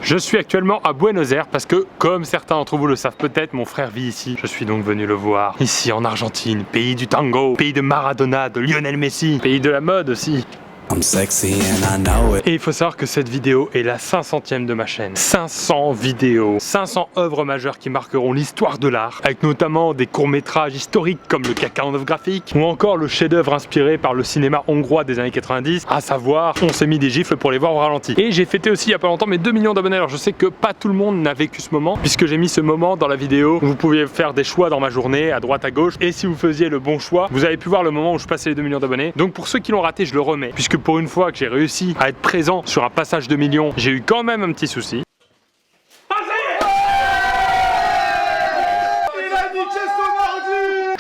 Je suis actuellement à Buenos Aires parce que, comme certains d'entre vous le savent peut-être, mon frère vit ici. Je suis donc venu le voir. Ici en Argentine, pays du tango, pays de Maradona, de Lionel Messi, pays de la mode aussi. I'm sexy and I know it. Et il faut savoir que cette vidéo est la 500e de ma chaîne. 500 vidéos, 500 œuvres majeures qui marqueront l'histoire de l'art, avec notamment des courts-métrages historiques comme le Kakanoff graphique, ou encore le chef-d'œuvre inspiré par le cinéma hongrois des années 90, à savoir On s'est mis des gifles pour les voir au ralenti. Et j'ai fêté aussi il y a pas longtemps mes 2 millions d'abonnés. Alors je sais que pas tout le monde n'a vécu ce moment, puisque j'ai mis ce moment dans la vidéo où vous pouviez faire des choix dans ma journée, à droite, à gauche, et si vous faisiez le bon choix, vous avez pu voir le moment où je passais les 2 millions d'abonnés. Donc pour ceux qui l'ont raté, je le remets, puisque pour une fois que j'ai réussi à être présent sur un passage de millions, j'ai eu quand même un petit souci.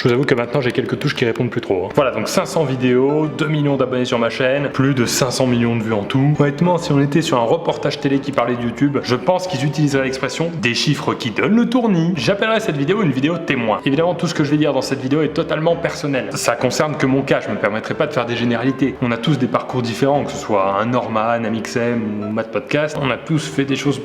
Je vous avoue que maintenant j'ai quelques touches qui répondent plus trop. Voilà, donc 500 vidéos, 2 millions d'abonnés sur ma chaîne, plus de 500 millions de vues en tout. Honnêtement, si on était sur un reportage télé qui parlait de YouTube, je pense qu'ils utiliseraient l'expression des chiffres qui donnent le tournis. J'appellerais cette vidéo une vidéo témoin. Évidemment, tout ce que je vais dire dans cette vidéo est totalement personnel. Ça concerne que mon cas, je me permettrai pas de faire des généralités. On a tous des parcours différents, que ce soit un Norman, un Mixem ou Matt Podcast, on a tous fait des choses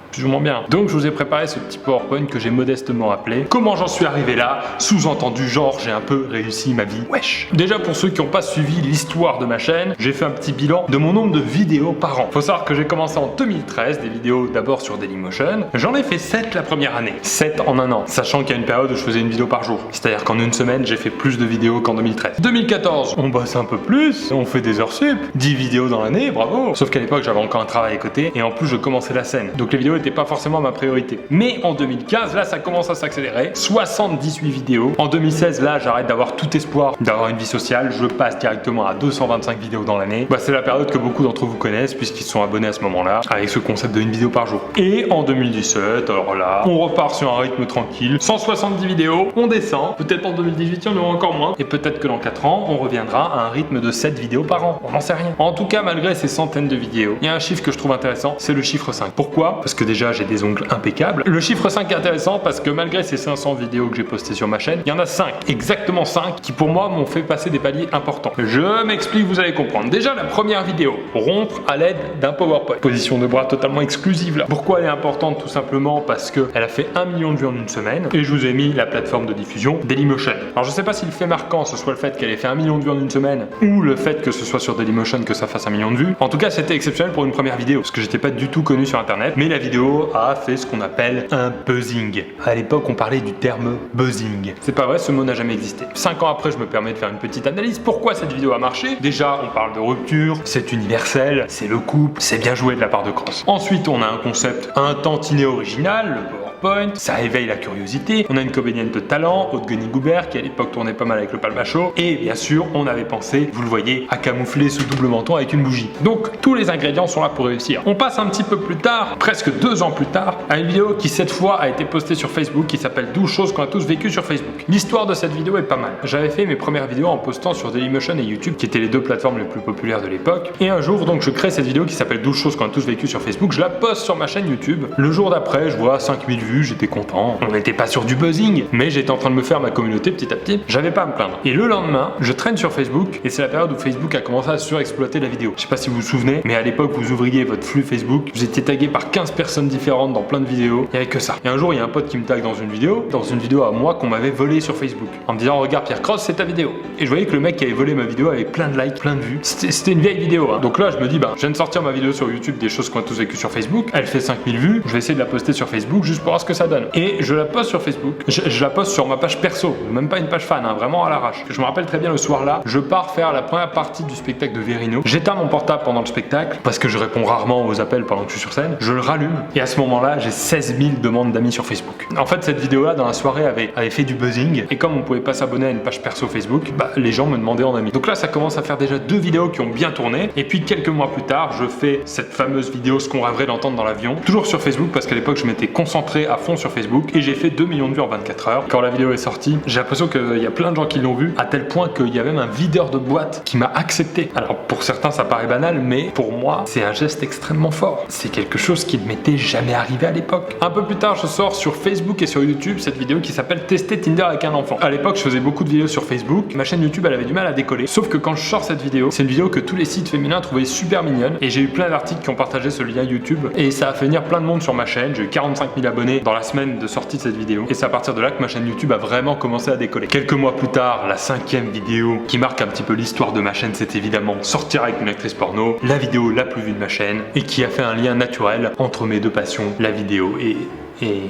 plus ou moins bien. Donc je vous ai préparé ce petit PowerPoint que j'ai modestement appelé Comment j'en suis arrivé là, sous-entendu genre j'ai un peu réussi ma vie. Wesh. Déjà pour ceux qui n'ont pas suivi l'histoire de ma chaîne, j'ai fait un petit bilan de mon nombre de vidéos par an. Faut savoir que j'ai commencé en 2013, des vidéos d'abord sur Dailymotion. J'en ai fait 7 la première année, 7 en un an, sachant qu'il y a une période où je faisais une vidéo par jour. C'est-à-dire qu'en une semaine, j'ai fait plus de vidéos qu'en 2013. 2014, on bosse un peu plus, on fait des heures sup, 10 vidéos dans l'année, bravo. Sauf qu'à l'époque, j'avais encore un travail à côté et en plus, je commençais la scène. Donc les vidéos n'était pas forcément ma priorité. Mais en 2015, là, ça commence à s'accélérer. 78 vidéos. En 2016, là, j'arrête d'avoir tout espoir d'avoir une vie sociale. Je passe directement à 225 vidéos dans l'année. Bah, c'est la période que beaucoup d'entre vous connaissent puisqu'ils sont abonnés à ce moment-là avec ce concept de une vidéo par jour. Et en 2017, alors là, on repart sur un rythme tranquille. 170 vidéos, on descend. Peut-être en 2018, il y en aura encore moins. Et peut-être que dans 4 ans, on reviendra à un rythme de 7 vidéos par an. On n'en sait rien. En tout cas, malgré ces centaines de vidéos, il y a un chiffre que je trouve intéressant, c'est le chiffre 5. Pourquoi ? Parce que déjà, j'ai des ongles impeccables. Le chiffre 5 est intéressant parce que malgré ces 500 vidéos que j'ai postées sur ma chaîne, il y en a 5, exactement 5, qui pour moi m'ont fait passer des paliers importants. Je m'explique, vous allez comprendre. Déjà, la première vidéo, rompre à l'aide d'un PowerPoint. Position de bras totalement exclusive là. Pourquoi elle est importante? Tout simplement parce qu'elle a fait 1 million de vues en une semaine et je vous ai mis la plateforme de diffusion Dailymotion. Alors je sais pas si le fait marquant ce soit le fait qu'elle ait fait 1 million de vues en une semaine ou le fait que ce soit sur Dailymotion que ça fasse 1 million de vues. En tout cas, c'était exceptionnel pour une première vidéo parce que j'étais pas du tout connu sur internet, mais la vidéo a fait ce qu'on appelle un buzzing. À l'époque, on parlait du terme buzzing. C'est pas vrai, ce mot n'a jamais existé. 5 ans après, je me permets de faire une petite analyse. Pourquoi cette vidéo a marché? Déjà, on parle de rupture, c'est universel, c'est le couple, c'est bien joué de la part de Cross. Ensuite, on a un concept un tantinet original, le PowerPoint, ça éveille la curiosité. On a une comédienne de talent, Aude Goubert, qui à l'époque tournait pas mal avec le Palma Show. Et bien sûr, on avait pensé, vous le voyez, à camoufler ce double menton avec une bougie. Donc, tous les ingrédients sont là pour réussir. On passe un petit peu plus tard, presque 2 ans plus tard, à une vidéo qui cette fois a été postée sur Facebook, qui s'appelle 12 choses qu'on a tous vécues sur Facebook. L'histoire de cette vidéo est pas mal. J'avais fait mes premières vidéos en postant sur Dailymotion et YouTube, qui étaient les 2 plateformes les plus populaires de l'époque. Et un jour, donc, je crée cette vidéo qui s'appelle 12 choses qu'on a tous vécues sur Facebook. Je la poste sur ma chaîne YouTube. Le jour d'après, je vois 5000 vues, j'étais content. On n'était pas sur du buzzing, mais j'étais en train de me faire ma communauté petit à petit. J'avais pas à me plaindre. Et le lendemain, je traîne sur Facebook et c'est la période où Facebook a commencé à surexploiter la vidéo. Je sais pas si vous vous souvenez, mais à l'époque, vous ouvriez votre flux Facebook, vous étiez tagué par 15 personnes différentes dans plein de vidéos. Il y avait que ça. Et un jour, il y a un pote qui me tag dans une vidéo à moi qu'on m'avait volé sur Facebook, en me disant regarde Pierre Cross, c'est ta vidéo. Et je voyais que le mec qui avait volé ma vidéo avait plein de likes, plein de vues. C'était une vieille vidéo. Hein. Donc là, je me dis je viens de sortir ma vidéo sur YouTube des choses qu'on a tous vécues sur Facebook. Elle fait 5000 vues. Je vais essayer de la poster sur Facebook juste pour voir ce que ça donne. Et je la poste sur Facebook. Je la poste sur ma page perso, même pas une page fan, hein, vraiment à l'arrache. Je me rappelle très bien le soir là, je pars faire la première partie du spectacle de Verino. J'éteins mon portable pendant le spectacle parce que je réponds rarement aux appels pendant que je suis sur scène. Je le rallume et à ce moment-là, j'ai 16 000 demandes d'amis sur Facebook. En fait, cette vidéo là dans la soirée avait fait du buzzing et comme on pouvait pas s'abonner à une page perso Facebook, les gens me demandaient en ami. Donc là, ça commence à faire déjà 2 vidéos qui ont bien tourné et puis quelques mois plus tard, je fais cette fameuse vidéo ce qu'on rêverait d'entendre dans l'avion, toujours sur Facebook parce qu'à l'époque, je m'étais concentré à fond sur Facebook et j'ai fait 2 millions de vues en 24 heures. Quand la vidéo est sortie, j'ai l'impression qu'il y a plein de gens qui l'ont vu, à tel point qu'il y a même un videur de boîte qui m'a accepté. Alors pour certains ça paraît banal, mais pour moi c'est un geste extrêmement fort. C'est quelque chose qui ne m'était jamais arrivé à l'époque. Un peu plus tard, je sors sur Facebook et sur YouTube cette vidéo qui s'appelle Tester Tinder avec un enfant. À l'époque, je faisais beaucoup de vidéos sur Facebook. Ma chaîne YouTube, elle avait du mal à décoller. Sauf que quand je sors cette vidéo, c'est une vidéo que tous les sites féminins trouvaient super mignonne. Et j'ai eu plein d'articles qui ont partagé ce lien YouTube. Et ça a fait venir plein de monde sur ma chaîne. J'ai eu 45 000 abonnés dans la semaine de sortie de cette vidéo. Et c'est à partir de là que ma chaîne YouTube a vraiment commencé à décoller. Quelques mois plus tard, la 5e vidéo qui marque un petit peu l'histoire de ma chaîne, c'est évidemment Sortir avec une actrice porno, la vidéo la plus vue de ma chaîne et qui a fait un lien naturel entre mes deux passions, la vidéo et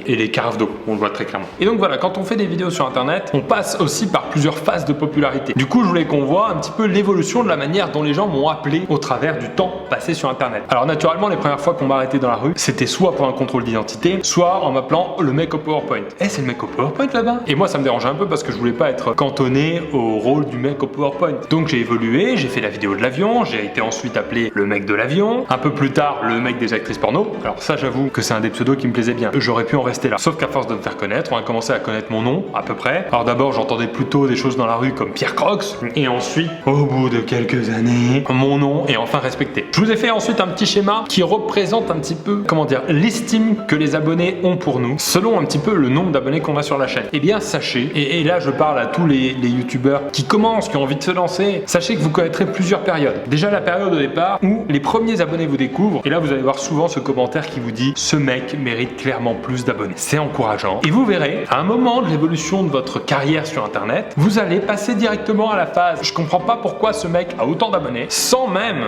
les carafes d'eau, on le voit très clairement. Et donc voilà, quand on fait des vidéos sur internet, on passe aussi par plusieurs phases de popularité. Du coup, je voulais qu'on voit un petit peu l'évolution de la manière dont les gens m'ont appelé au travers du temps passé sur internet. Alors naturellement, les premières fois qu'on m'a arrêté dans la rue, c'était soit pour un contrôle d'identité, soit en m'appelant le mec au PowerPoint. C'est le mec au PowerPoint là-bas? Et moi, ça me dérangeait un peu parce que je voulais pas être cantonné au rôle du mec au PowerPoint. Donc j'ai évolué, j'ai fait la vidéo de l'avion, j'ai été ensuite appelé le mec de l'avion, un peu plus tard, le mec des actrices porno. Alors ça, j'avoue que c'est un des pseudos qui me plaisait bien. J'aurais pu en rester là. Sauf qu'à force de me faire connaître, on a commencé à connaître mon nom, à peu près. Alors d'abord, j'entendais plutôt des choses dans la rue comme Pierre Crocs. Et ensuite, au bout de quelques années, mon nom est enfin respecté. Je vous ai fait ensuite un petit schéma qui représente un petit peu, comment dire, l'estime que les abonnés ont pour nous, selon un petit peu le nombre d'abonnés qu'on a sur la chaîne. Eh bien, sachez, et là je parle à tous les youtubeurs qui commencent, qui ont envie de se lancer, sachez que vous connaîtrez plusieurs périodes. Déjà la période au départ où les premiers abonnés vous découvrent, et là vous allez voir souvent ce commentaire qui vous dit « Ce mec mérite clairement plus d'abonnés ». C'est encourageant. Et vous verrez, à un moment de l'évolution de votre carrière sur internet, vous allez passer directement à la phase « Je comprends pas pourquoi ce mec a autant d'abonnés », sans même,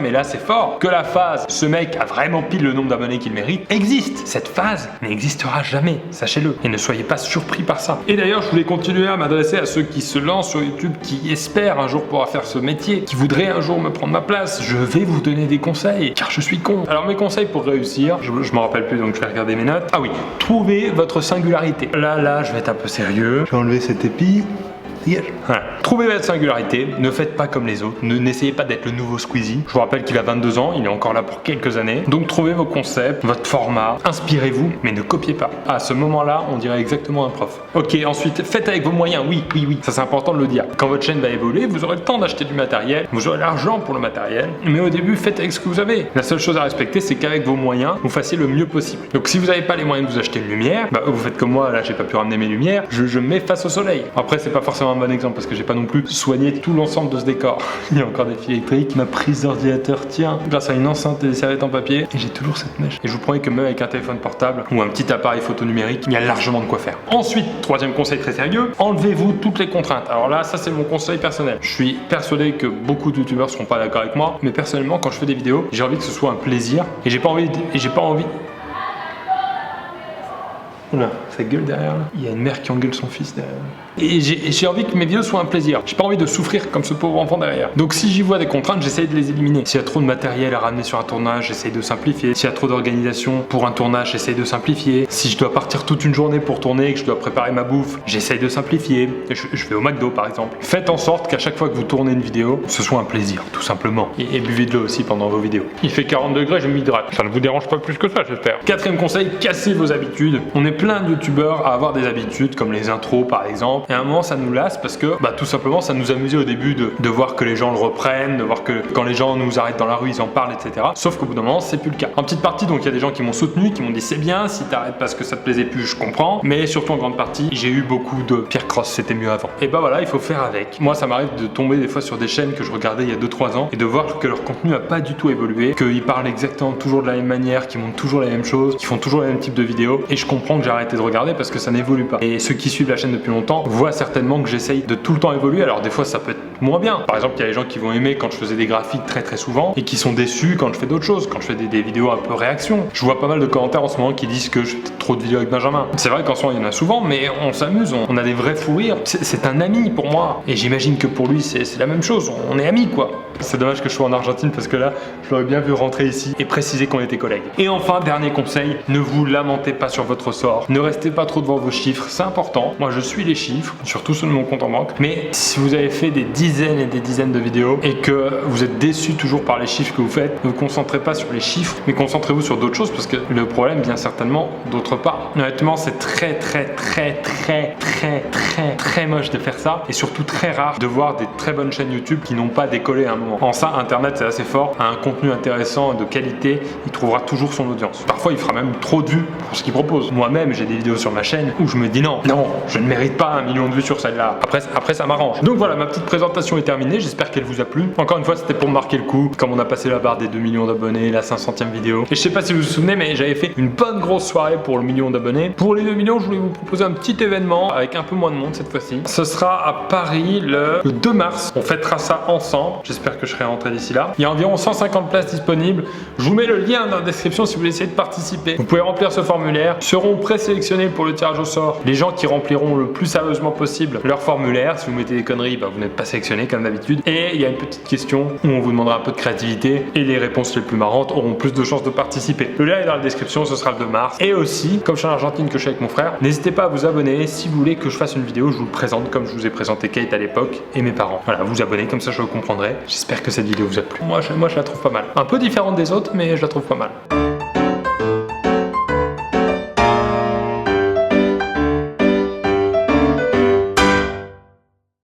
et là c'est fort, que la phase « Ce mec a vraiment pile le nombre d'abonnés qu'il mérite » existe. Cette phase n'existera jamais, sachez-le. Et ne soyez pas surpris par ça. Et d'ailleurs, je voulais continuer à m'adresser à ceux qui se lancent sur YouTube, qui espèrent un jour pouvoir faire ce métier, qui voudraient un jour me prendre ma place. Je vais vous donner des conseils, car je suis con. Alors mes conseils pour réussir, je me rappelle plus, donc je vais regarder mes notes. Ah oui, trouvez votre singularité. Là, je vais être un peu sérieux. Je vais enlever cet épi. Voilà. Trouvez votre singularité, ne faites pas comme les autres, n'essayez pas d'être le nouveau Squeezie. Je vous rappelle qu'il a 22 ans, il est encore là pour quelques années. Donc trouvez vos concepts, votre format, inspirez-vous, mais ne copiez pas. À ce moment-là, on dirait exactement un prof. Ok, ensuite, faites avec vos moyens, oui, ça c'est important de le dire. Quand votre chaîne va évoluer, vous aurez le temps d'acheter du matériel, vous aurez l'argent pour le matériel, mais au début, faites avec ce que vous avez. La seule chose à respecter, c'est qu'avec vos moyens, vous fassiez le mieux possible. Donc si vous n'avez pas les moyens de vous acheter une lumière, vous faites comme moi, là j'ai pas pu ramener mes lumières, je me mets face au soleil. Après, c'est pas forcément un bon exemple parce que j'ai pas non plus soigné tout l'ensemble de ce décor. Il y a encore des fils électriques, ma prise d'ordinateur tient grâce à une enceinte et des serviettes en papier et j'ai toujours cette mèche. Et je vous promets que même avec un téléphone portable ou un petit appareil photo numérique, il y a largement de quoi faire. Ensuite, troisième conseil très sérieux, enlevez-vous toutes les contraintes. Alors là, ça c'est mon conseil personnel. Je suis persuadé que beaucoup de youtubeurs seront pas d'accord avec moi, mais personnellement, quand je fais des vidéos, j'ai envie que ce soit un plaisir et j'ai pas envie. Oula, ça gueule derrière là. Il y a une mère qui engueule son fils derrière. Et j'ai envie que mes vidéos soient un plaisir. J'ai pas envie de souffrir comme ce pauvre enfant derrière. Donc si j'y vois des contraintes, j'essaye de les éliminer. S'il y a trop de matériel à ramener sur un tournage, j'essaye de simplifier. S'il y a trop d'organisation pour un tournage, j'essaye de simplifier. Si je dois partir toute une journée pour tourner et que je dois préparer ma bouffe, j'essaye de simplifier. Je vais au McDo par exemple. Faites en sorte qu'à chaque fois que vous tournez une vidéo, ce soit un plaisir, tout simplement. Et buvez de l'eau aussi pendant vos vidéos. Il fait 40 degrés, je m'hydrate. Ça ne vous dérange pas plus que ça, j'espère. Quatrième conseil, cassez vos habitudes. On est plein de youtubeurs à avoir des habitudes comme les intros par exemple. Et à un moment, ça nous lasse parce que tout simplement, ça nous amusait au début de voir que les gens le reprennent, de voir que quand les gens nous arrêtent dans la rue, ils en parlent, etc. Sauf qu'au bout d'un moment, c'est plus le cas. En petite partie, donc il y a des gens qui m'ont soutenu, qui m'ont dit c'est bien, si t'arrêtes parce que ça te plaisait plus, je comprends. Mais surtout en grande partie, j'ai eu beaucoup de Pierre Cross, c'était mieux avant. Et voilà, il faut faire avec. Moi, ça m'arrive de tomber des fois sur des chaînes que je regardais il y a 2-3 ans et de voir que leur contenu a pas du tout évolué, qu'ils parlent exactement toujours de la même manière, qu'ils montrent toujours la même chose, qu'ils font toujours le même type de vidéos. Et je comprends que j'ai arrêté de regarder parce que ça n'évolue pas. Et ceux qui suivent la chaîne depuis longtemps voient certainement que j'essaye de tout le temps évoluer. Alors des fois ça peut être moins bien. Par exemple, il y a des gens qui vont aimer quand je faisais des graphiques très souvent et qui sont déçus quand je fais d'autres choses, quand je fais des vidéos un peu réaction. Je vois pas mal de commentaires en ce moment qui disent que je fais trop de vidéos avec Benjamin. C'est vrai qu'en ce moment il y en a souvent, mais on s'amuse, on a des vrais fous rires. C'est un ami pour moi et j'imagine que pour lui c'est la même chose. On est amis quoi. C'est dommage que je sois en Argentine parce que là je l'aurais bien vu rentrer ici et préciser qu'on était collègues. Et enfin, dernier conseil, ne vous lamentez pas sur votre sort. Ne restez pas trop devant vos chiffres, c'est important. Moi je suis les chiffres, surtout ceux de mon compte en banque. Mais si vous avez fait des dizaines et des dizaines de vidéos et que vous êtes déçu toujours par les chiffres que vous faites, ne vous concentrez pas sur les chiffres, mais concentrez-vous sur d'autres choses parce que le problème vient certainement d'autre montre pas. Honnêtement, c'est très moche de faire ça et surtout très rare de voir des très bonnes chaînes YouTube qui n'ont pas décollé à un moment. En ça, Internet c'est assez fort, a un contenu intéressant de qualité, il trouvera toujours son audience. Parfois, il fera même trop de vues pour ce qu'il propose. Moi-même, j'ai des vidéos sur ma chaîne où je me dis non, je ne mérite pas 1 million de vues sur celle-là. Après ça m'arrange. Donc voilà, ma petite présentation est terminée, j'espère qu'elle vous a plu. Encore une fois, c'était pour marquer le coup, comme on a passé la barre des 2 millions d'abonnés, la 500e vidéo. Et je sais pas si vous vous souvenez, mais j'avais fait une bonne grosse soirée pour le million d'abonnés. Pour les 2 millions, je voulais vous proposer un petit événement avec un peu moins de monde cette fois-ci. Ce sera à Paris le 2 mars. On fêtera ça ensemble. J'espère que je serai rentré d'ici là. Il y a environ 150 places disponibles. Je vous mets le lien dans la description si vous voulez essayer de participer. Vous pouvez remplir ce formulaire. Seront présélectionnés pour le tirage au sort les gens qui rempliront le plus sérieusement possible leur formulaire. Si vous mettez des conneries, vous n'êtes pas sélectionné comme d'habitude. Et il y a une petite question où on vous demandera un peu de créativité et les réponses les plus marrantes auront plus de chances de participer. Le lien est dans la description, ce sera le 2 mars. Et aussi, comme je suis en Argentine que je suis avec mon frère, n'hésitez pas à vous abonner si vous voulez que je fasse une vidéo, je vous le présente comme je vous ai présenté Kate à l'époque et mes parents. Voilà, vous abonnez, comme ça je vous comprendrai. J'espère que cette vidéo vous a plu. Moi je la trouve pas mal. Un peu différente des autres, mais je la trouve pas mal.